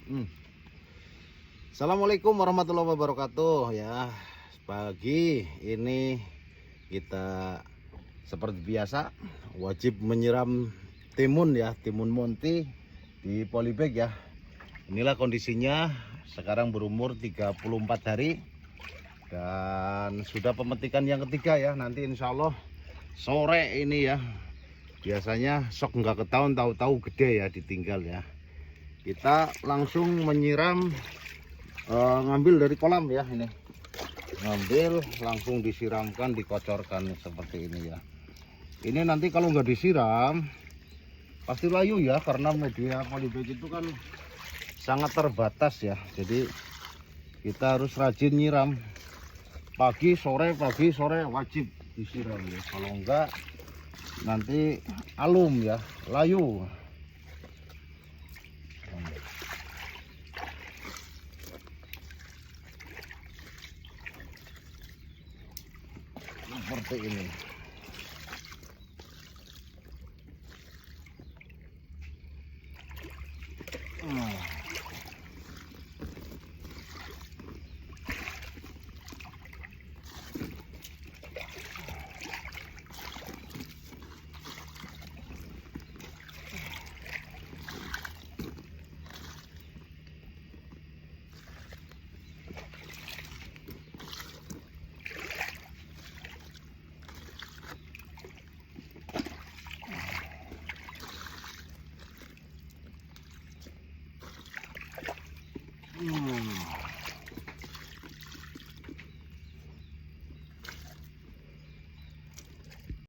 Hmm. Assalamualaikum warahmatullahi wabarakatuh ya. Pagi ini kita seperti biasa wajib menyiram timun ya, timun monti di polybag ya. Inilah kondisinya sekarang berumur 34 hari dan sudah pemetikan yang ketiga ya. Nanti insya Allah sore ini ya. Biasanya sok nggak ketahuan, tahu-tahu gede ya ditinggal ya. Kita langsung menyiram, ngambil dari kolam ya, ini ngambil langsung disiramkan, dikocorkan seperti ini ya. Ini nanti kalau nggak disiram pasti layu ya, karena media polybag itu kan sangat terbatas ya. Jadi kita harus rajin nyiram pagi sore wajib disiram ya. Kalau enggak nanti alum ya, layu. Seperti ini.